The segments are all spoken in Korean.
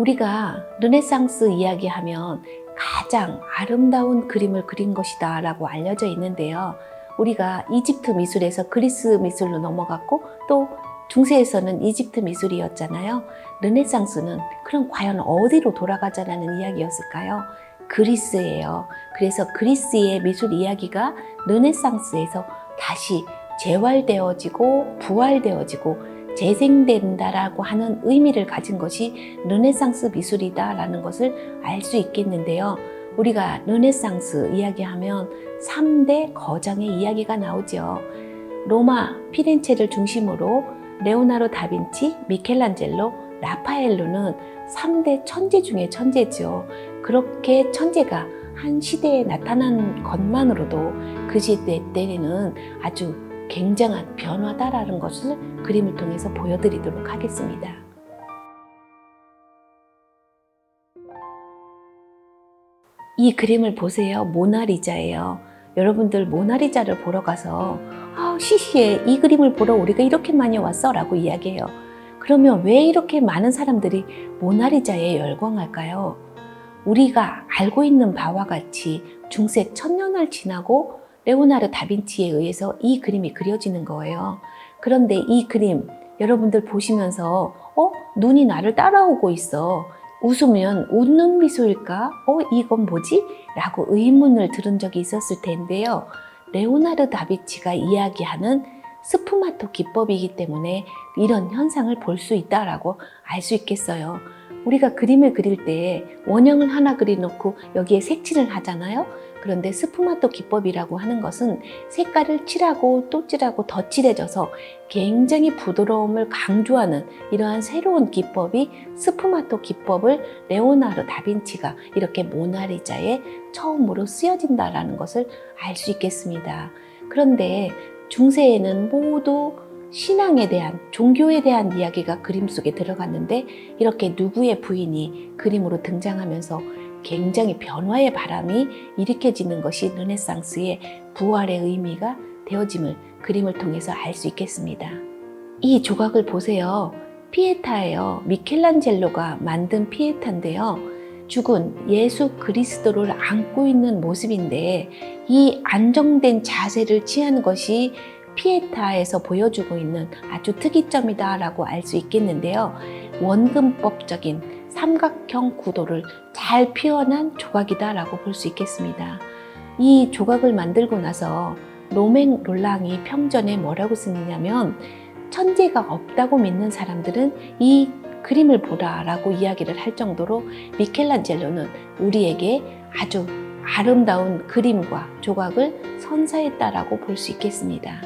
우리가 르네상스 이야기하면 가장 아름다운 그림을 그린 것이다 라고 알려져 있는데요. 우리가 이집트 미술에서 그리스 미술로 넘어갔고 또 중세에서는 이집트 미술이었잖아요. 르네상스는 그럼 과연 어디로 돌아가자라는 이야기였을까요? 그리스예요. 그래서 그리스의 미술 이야기가 르네상스에서 다시 재활되어지고 부활되어지고 재생된다라고 하는 의미를 가진 것이 르네상스 미술이다라는 것을 알 수 있겠는데요. 우리가 르네상스 이야기하면 3대 거장의 이야기가 나오죠. 로마 피렌체를 중심으로 레오나르도 다빈치, 미켈란젤로, 라파엘로는 3대 천재 중에 천재죠. 그렇게 천재가 한 시대에 나타난 것만으로도 그 시대 때에는 아주 굉장한 변화다라는 것을 그림을 통해서 보여드리도록 하겠습니다. 이 그림을 보세요. 모나리자예요. 여러분들 모나리자를 보러 가서 시시해, 이 그림을 보러 우리가 이렇게 많이 왔어 라고 이야기해요. 그러면 왜 이렇게 많은 사람들이 모나리자에 열광할까요? 우리가 알고 있는 바와 같이 중세 1000년을 지나고 레오나르도 다빈치에 의해서 이 그림이 그려지는 거예요. 그런데 이 그림 여러분들 보시면서 눈이 나를 따라오고 있어. 웃으면 웃는 미소일까? 이건 뭐지? 라고 의문을 들은 적이 있었을 텐데요. 레오나르도 다빈치가 이야기하는 스푸마토 기법이기 때문에 이런 현상을 볼 수 있다라고 알 수 있겠어요. 우리가 그림을 그릴 때 원형을 하나 그려놓고 여기에 색칠을 하잖아요. 그런데 스푸마토 기법이라고 하는 것은 색깔을 칠하고 또 칠하고 더 칠해져서 굉장히 부드러움을 강조하는 이러한 새로운 기법이 스푸마토 기법을 레오나르도 다빈치가 이렇게 모나리자에 처음으로 쓰여진다라는 것을 알 수 있겠습니다. 그런데 중세에는 모두 신앙에 대한, 종교에 대한 이야기가 그림 속에 들어갔는데 이렇게 누구의 부인이 그림으로 등장하면서 굉장히 변화의 바람이 일으켜지는 것이 르네상스의 부활의 의미가 되어짐을 그림을 통해서 알 수 있겠습니다. 이 조각을 보세요. 피에타예요. 미켈란젤로가 만든 피에타인데요. 죽은 예수 그리스도를 안고 있는 모습인데 이 안정된 자세를 취하는 것이 피에타에서 보여주고 있는 아주 특이점이다라고 알 수 있겠는데요. 원근법적인 삼각형 구도를 잘 표현한 조각이다라고 볼 수 있겠습니다. 이 조각을 만들고 나서 로맹 롤랑이 평전에 뭐라고 쓰느냐면 천재가 없다고 믿는 사람들은 이 그림을 보라라고 이야기를 할 정도로 미켈란젤로는 우리에게 아주 아름다운 그림과 조각을 선사했다라고 볼 수 있겠습니다.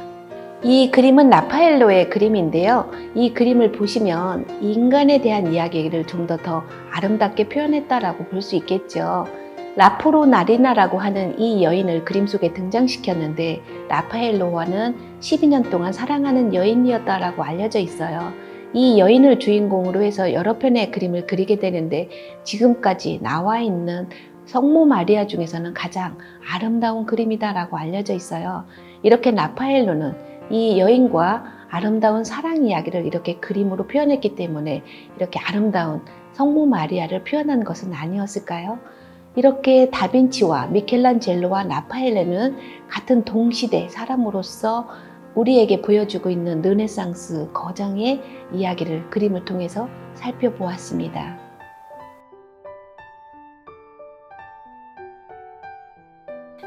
이 그림은 라파엘로의 그림인데요. 이 그림을 보시면 인간에 대한 이야기를 좀 더 아름답게 표현했다라고 볼 수 있겠죠. 라포로 나리나라고 하는 이 여인을 그림 속에 등장시켰는데 라파엘로와는 12년 동안 사랑하는 여인이었다라고 알려져 있어요. 이 여인을 주인공으로 해서 여러 편의 그림을 그리게 되는데 지금까지 나와 있는 성모 마리아 중에서는 가장 아름다운 그림이다라고 알려져 있어요. 이렇게 라파엘로는 이 여인과 아름다운 사랑 이야기를 이렇게 그림으로 표현했기 때문에 이렇게 아름다운 성모 마리아를 표현한 것은 아니었을까요? 이렇게 다빈치와 미켈란젤로와 라파엘로는 같은 동시대 사람으로서 우리에게 보여주고 있는 르네상스 거장의 이야기를 그림을 통해서 살펴보았습니다.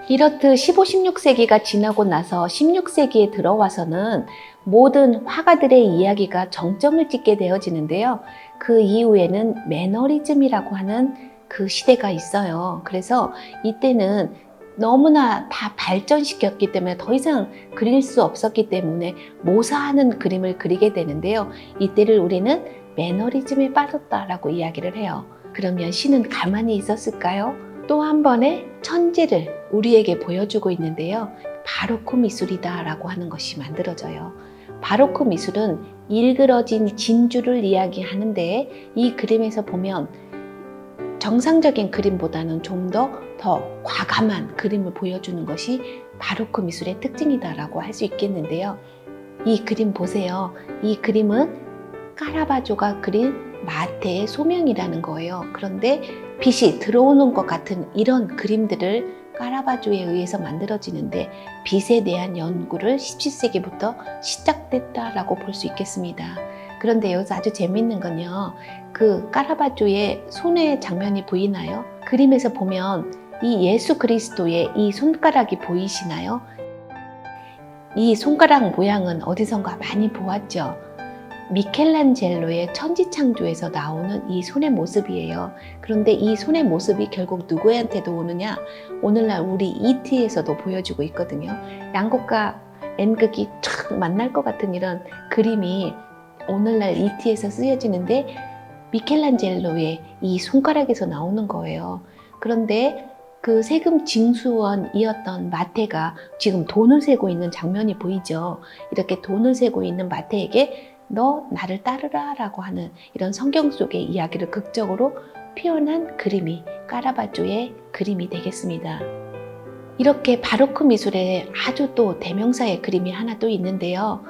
이렇듯 15, 16세기가 지나고 나서 16세기에 들어와서는 모든 화가들의 이야기가 정점을 찍게 되어지는데요. 그 이후에는 매너리즘이라고 하는 그 시대가 있어요. 그래서 이때는 너무나 다 발전시켰기 때문에 더 이상 그릴 수 없었기 때문에 모사하는 그림을 그리게 되는데요. 이때를 우리는 매너리즘에 빠졌다라고 이야기를 해요. 그러면 신은 가만히 있었을까요? 또 한 번의 천재를 우리에게 보여주고 있는데요. 바로크 미술이다라고 하는 것이 만들어져요. 바로크 미술은 일그러진 진주를 이야기하는데 이 그림에서 보면 정상적인 그림보다는 좀 더 과감한 그림을 보여주는 것이 바로크 미술의 특징이다라고 할 수 있겠는데요. 이 그림 보세요. 이 그림은 카라바조가 그린 마태의 소명이라는 거예요. 그런데 빛이 들어오는 것 같은 이런 그림들을 카라바조에 의해서 만들어지는데 빛에 대한 연구를 17세기부터 시작됐다라고 볼 수 있겠습니다. 그런데 여기서 아주 재밌는 건요. 그 카라바조의 손의 장면이 보이나요? 그림에서 보면 이 예수 그리스도의 이 손가락이 보이시나요? 이 손가락 모양은 어디선가 많이 보았죠. 미켈란젤로의 천지창조에서 나오는 이 손의 모습이에요. 그런데 이 손의 모습이 결국 누구한테도 오느냐? 오늘날 우리 ET에서도 보여주고 있거든요. 양극과 N극이 촥 만날 것 같은 이런 그림이 오늘날 ET에서 쓰여지는데 미켈란젤로의 이 손가락에서 나오는 거예요. 그런데 그 세금 징수원이었던 마태가 지금 돈을 세고 있는 장면이 보이죠. 이렇게 돈을 세고 있는 마태에게 너 나를 따르라 라고 하는 이런 성경 속의 이야기를 극적으로 표현한 그림이 카라바조의 그림이 되겠습니다. 이렇게 바로크 미술의 아주 또 대명사의 그림이 하나 또 있는데요.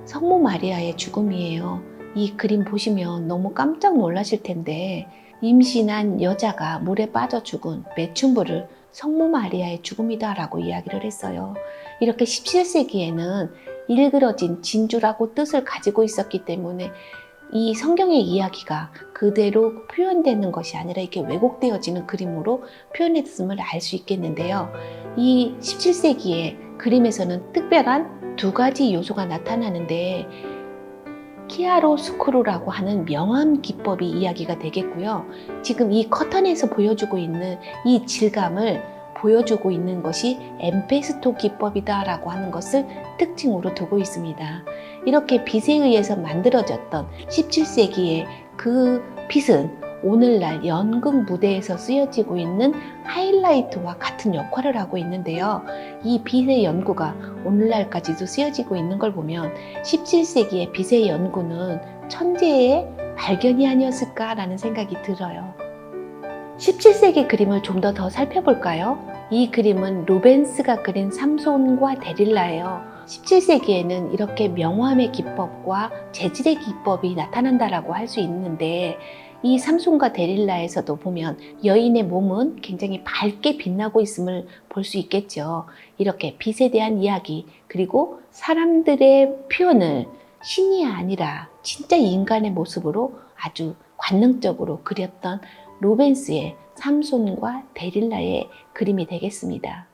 성모 마리아의 죽음이에요. 이 그림 보시면 너무 깜짝 놀라실 텐데 임신한 여자가 물에 빠져 죽은 매춘부를 성모 마리아의 죽음이다라고 이야기를 했어요. 이렇게 17세기에는 일그러진 진주라고 뜻을 가지고 있었기 때문에 이 성경의 이야기가 그대로 표현되는 것이 아니라 이렇게 왜곡되어지는 그림으로 표현했음을 알 수 있겠는데요. 이 17세기의 그림에서는 특별한 두 가지 요소가 나타나는데 키아로스쿠르라고 하는 명암 기법이 이야기가 되겠고요. 지금 이 커튼에서 보여주고 있는 이 질감을 보여주고 있는 것이 엠페스토 기법이다라고 하는 것을 특징으로 두고 있습니다. 이렇게 빛에 의해서 만들어졌던 17세기의 그 빛은 오늘날 연극 무대에서 쓰여지고 있는 하이라이트와 같은 역할을 하고 있는데요. 이 빛의 연구가 오늘날까지도 쓰여지고 있는 걸 보면 17세기의 빛의 연구는 천재의 발견이 아니었을까라는 생각이 들어요. 17세기 그림을 좀 더 살펴볼까요? 이 그림은 루벤스가 그린 삼손과 데릴라예요. 17세기에는 이렇게 명암의 기법과 재질의 기법이 나타난다라고 할 수 있는데 이 삼손과 데릴라에서도 보면 여인의 몸은 굉장히 밝게 빛나고 있음을 볼 수 있겠죠. 이렇게 빛에 대한 이야기 그리고 사람들의 표현을 신이 아니라 진짜 인간의 모습으로 아주 관능적으로 그렸던 루벤스의 삼손과 데릴라의 그림이 되겠습니다.